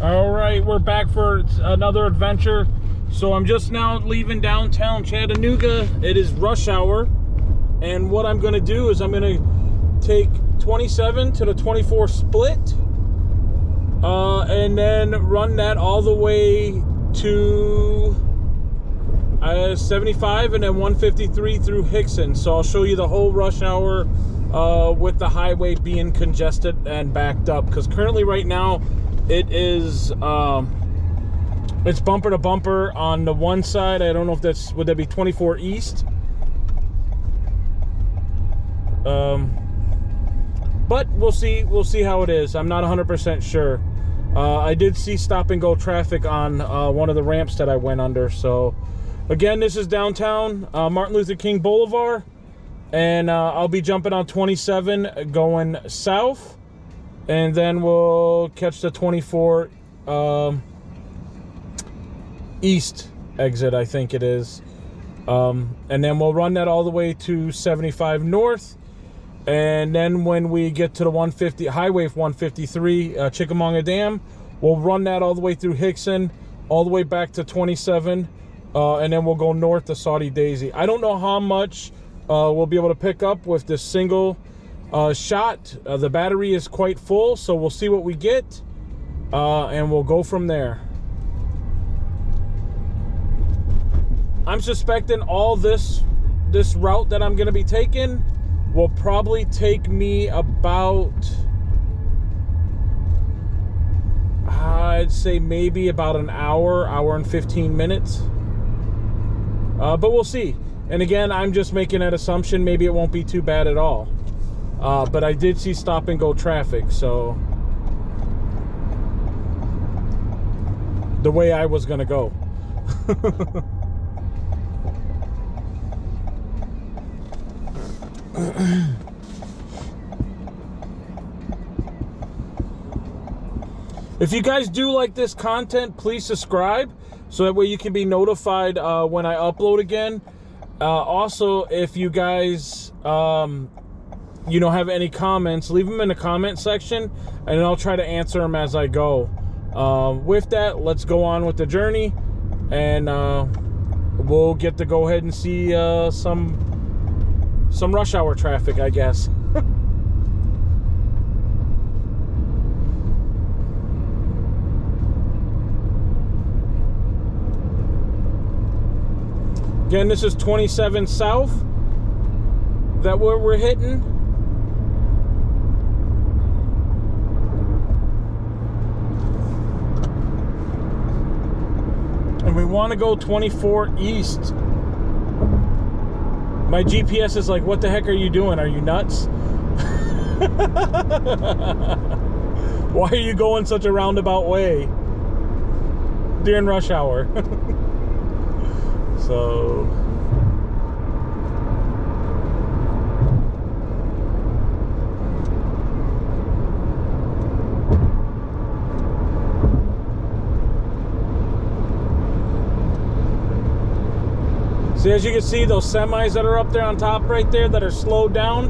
All right, we're back for another adventure. So I'm just now leaving downtown Chattanooga. It is rush hour. And what I'm going to do is I'm going to take 27 to the 24 split. And then run that all the way to 75 and then 153 through Hickson. So I'll show you the whole rush hour with the highway being congested and backed up. Because currently right now it is it's bumper to bumper on the one side. I don't know if that's, would that be 24 east? But we'll see how it is. I'm not 100% sure. I did see stop and go traffic on one of the ramps that I went under. So again, this is downtown Martin Luther King Boulevard, and I'll be jumping on 27 going south, and then we'll catch the 24 east exit, I think it is, and then we'll run that all the way to 75 north. And then when we get to the 150 highway 153 Chickamauga Dam, we'll run that all the way through Hickson, all the way back to 27, and then we'll go north to Saudi Daisy. I don't know how much we'll be able to pick up with this single shot. The battery is quite full, so we'll see what we get, and we'll go from there. I'm suspecting all this route that I'm going to be taking will probably take me about, I'd say maybe about an hour and 15 minutes. But we'll see. And again, I'm just making that assumption. Maybe it won't be too bad at all. But I did see stop and go traffic, so the way I was gonna go. If you guys do like this content, please subscribe so that way you can be notified when I upload again. Also, if you guys have any comments, leave them in the comment section and I'll try to answer them as I go. With that, let's go on with the journey, and we'll get to go ahead and see some rush hour traffic, I guess. Again, this is 27 south that we're hitting. And we want to go 24 east. My GPS is like, what the heck are you doing? Are you nuts? Why are you going such a roundabout way during rush hour? So see, as you can see, those semis that are up there on top right there that are slowed down,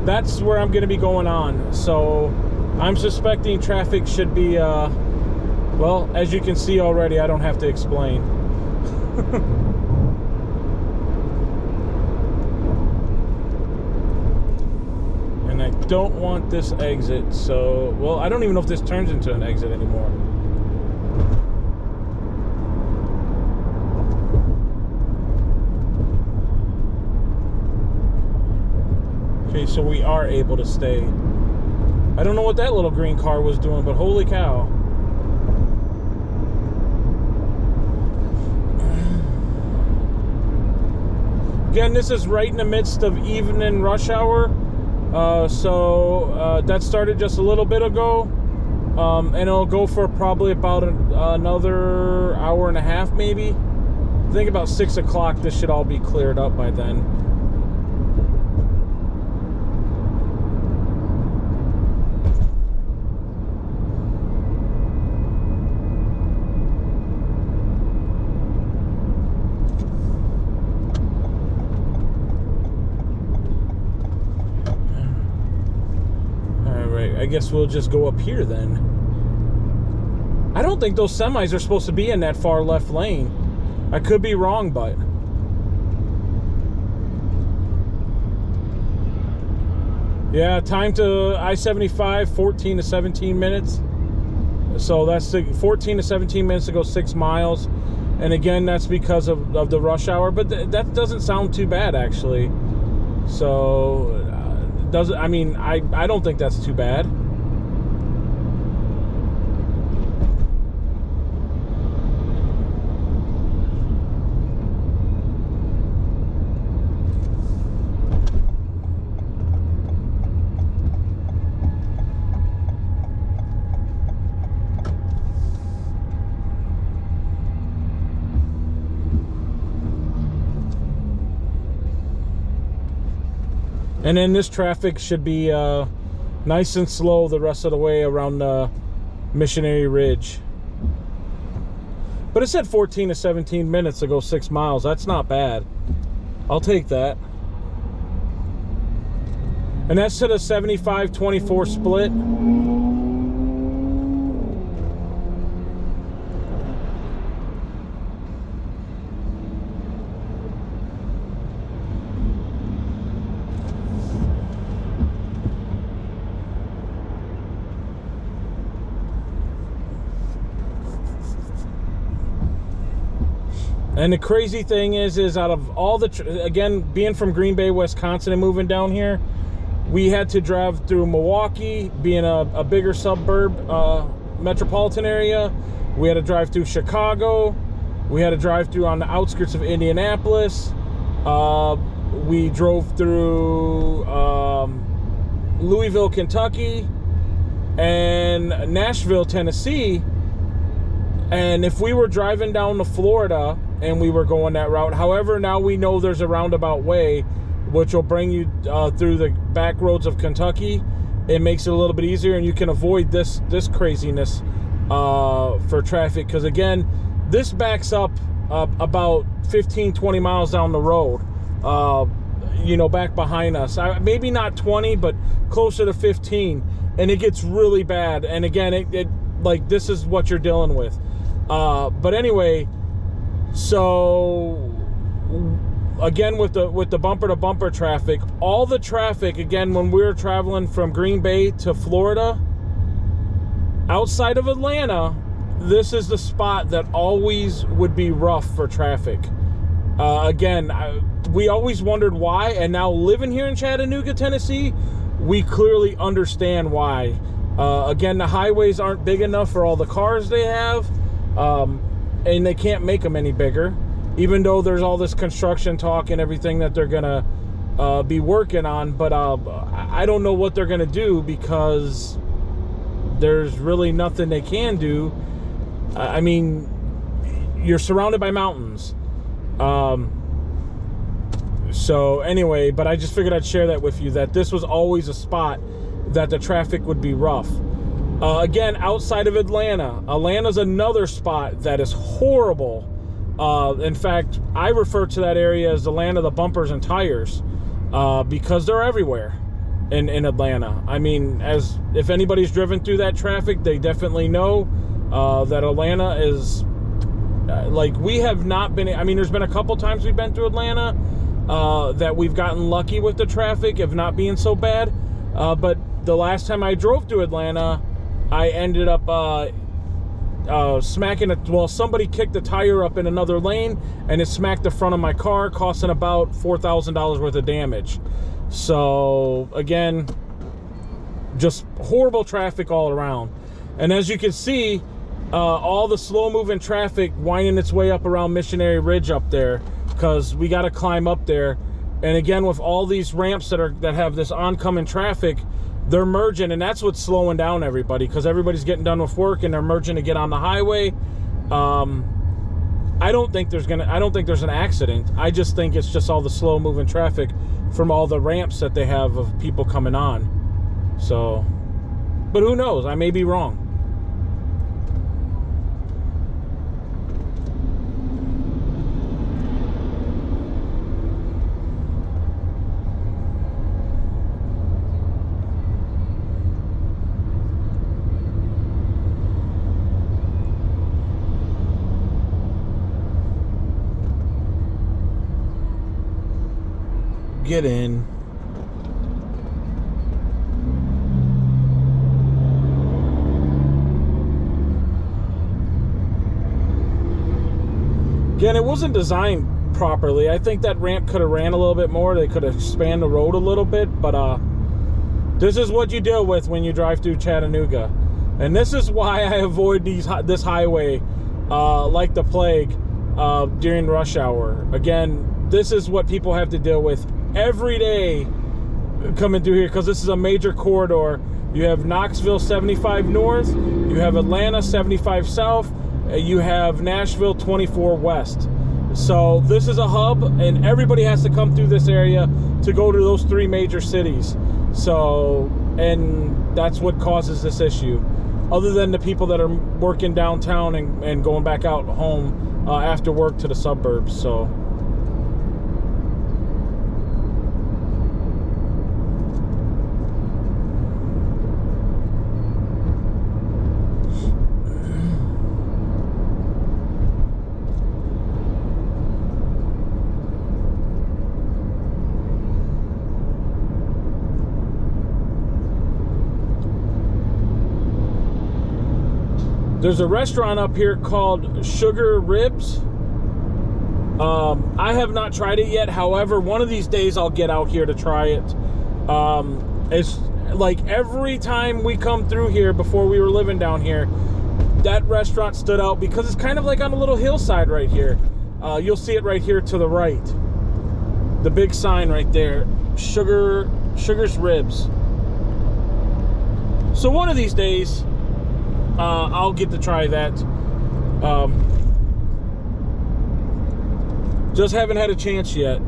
that's where I'm going to be going on. So I'm suspecting traffic should be, well, as you can see already, I don't have to explain. And I don't want this exit, so, well, I don't even know if this turns into an exit anymore. Okay, so we are able to stay. I don't know what that little green car was doing, but holy cow. Again, this is right in the midst of evening rush hour. So that started just a little bit ago. And it'll go for probably about another hour and a half, maybe. I think about 6 o'clock, this should all be cleared up by then. I guess we'll just go up here then. I don't think those semis are supposed to be in that far left lane. I could be wrong, but yeah, time to I-75, 14 to 17 minutes. So that's 14 to 17 minutes to go 6 miles. And again, that's because of the rush hour. But that doesn't sound too bad, actually. So, I mean, I don't think that's too bad. And then this traffic should be nice and slow the rest of the way around Missionary Ridge. But it said 14 to 17 minutes to go 6 miles. That's not bad. I'll take that. And that's to the 75-24 split. And the crazy thing is out of all the, again, being from Green Bay, Wisconsin and moving down here, we had to drive through Milwaukee, being a bigger suburb, metropolitan area. We had to drive through Chicago. We had to drive through on the outskirts of Indianapolis. We drove through Louisville, Kentucky, and Nashville, Tennessee. And if we were driving down to Florida and we were going that route, however, now we know there's a roundabout way which will bring you through the back roads of Kentucky. It makes it a little bit easier, and you can avoid this craziness for traffic, because again, this backs up about 15-20 miles down the road, you know, back behind us. Maybe not 20, but closer to 15, and it gets really bad. And again, it like, this is what you're dealing with. But anyway, so again, with the bumper to bumper traffic, all the traffic, again, when we were traveling from Green Bay to Florida, outside of Atlanta, this is the spot that always would be rough for traffic. Again, we always wondered why, and now living here in Chattanooga, Tennessee, we clearly understand why. Again, the highways aren't big enough for all the cars they have, and they can't make them any bigger, even though there's all this construction talk and everything that they're gonna be working on. But I don't know what they're gonna do, because there's really nothing they can do. I mean, you're surrounded by mountains. So anyway, but I just figured I'd share that with you, that this was always a spot that the traffic would be rough. Again, outside of Atlanta, Atlanta's another spot that is horrible. In fact, I refer to that area as the land of the bumpers and tires, because they're everywhere in Atlanta. I mean, as if anybody's driven through that traffic, they definitely know that Atlanta is like, we have not been, I mean, there's been a couple times we've been through Atlanta that we've gotten lucky with the traffic of not being so bad, but the last time I drove through Atlanta, I ended up smacking it. Well, somebody kicked the tire up in another lane, and it smacked the front of my car, costing about $4,000 worth of damage. So again, just horrible traffic all around. And as you can see, all the slow moving traffic winding its way up around Missionary Ridge up there, because we got to climb up there. And again, with all these ramps that have this oncoming traffic, they're merging, and that's what's slowing down everybody, because everybody's getting done with work and they're merging to get on the highway. I don't think there's an accident. I just think it's just all the slow moving traffic from all the ramps that they have of people coming on. So, but who knows? I may be wrong. get in. Again, it wasn't designed properly. I think that ramp could have ran a little bit more. They could have expanded the road a little bit, but this is what you deal with when you drive through Chattanooga. And this is why I avoid this highway like the plague during rush hour. Again, this is what people have to deal with every day coming through here, because this is a major corridor. You have Knoxville 75 north, you have Atlanta 75 south, you have Nashville 24 west. So this is a hub, and everybody has to come through this area to go to those 3 major cities. So, and that's what causes this issue, other than the people that are working downtown and going back out home after work to the suburbs. So there's a restaurant up here called Sugar Ribs. I have not tried it yet. However, one of these days I'll get out here to try it. It's like every time we come through here before we were living down here, that restaurant stood out because it's kind of like on a little hillside right here. You'll see it right here to the right. The big sign right there, Sugar's Ribs. So one of these days, I'll get to try that. Just haven't had a chance yet.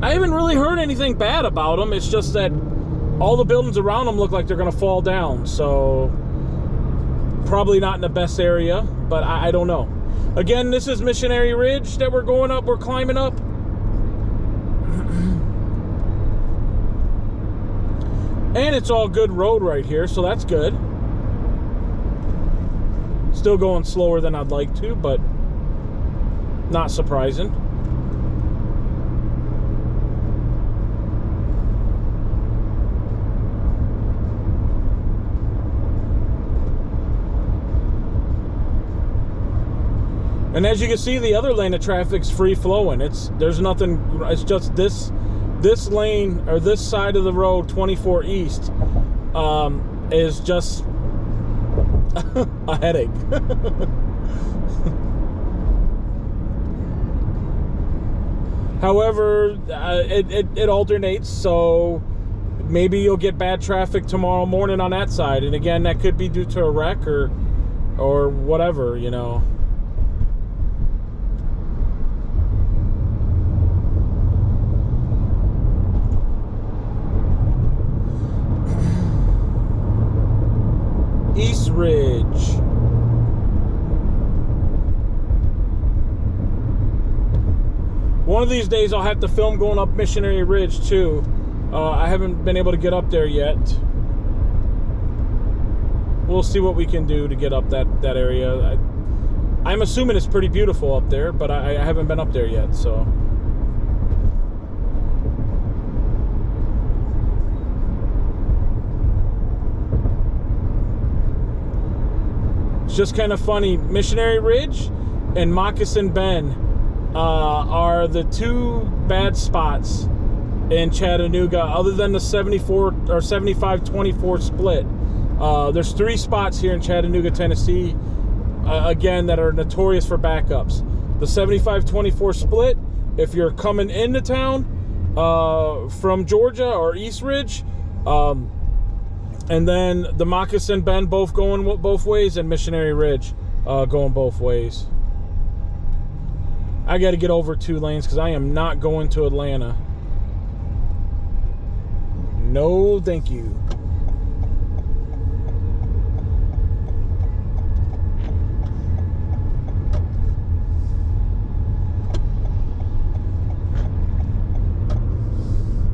I haven't really heard anything bad about them. It's just that all the buildings around them look like they're going to fall down. So probably not in the best area, but I don't know. Again, this is Missionary Ridge that we're going up. We're climbing up. And it's all good road right here, so that's good. Still going slower than I'd like to, but not surprising. And as you can see, the other lane of traffic's free flowing. There's nothing. It's just this lane, or this side of the road, 24 east, is just a headache. However, it alternates, so maybe you'll get bad traffic tomorrow morning on that side. And again, that could be due to a wreck or whatever, you know. East Ridge. One of these days I'll have to film going up Missionary Ridge too. I haven't been able to get up there yet. We'll see what we can do to get up that area. I'm assuming it's pretty beautiful up there, but I haven't been up there yet, so. Just kind of funny, Missionary Ridge and Moccasin Bend are the 2 bad spots in Chattanooga, other than the 74 or 75-24 split. There's 3 spots here in Chattanooga, Tennessee, again, that are notorious for backups. The 75-24 split, if you're coming into town from Georgia or East Ridge, and then the Moccasin Bend both going both ways, and Missionary Ridge going both ways. I got to get over 2 lanes because I am not going to Atlanta. No, thank you.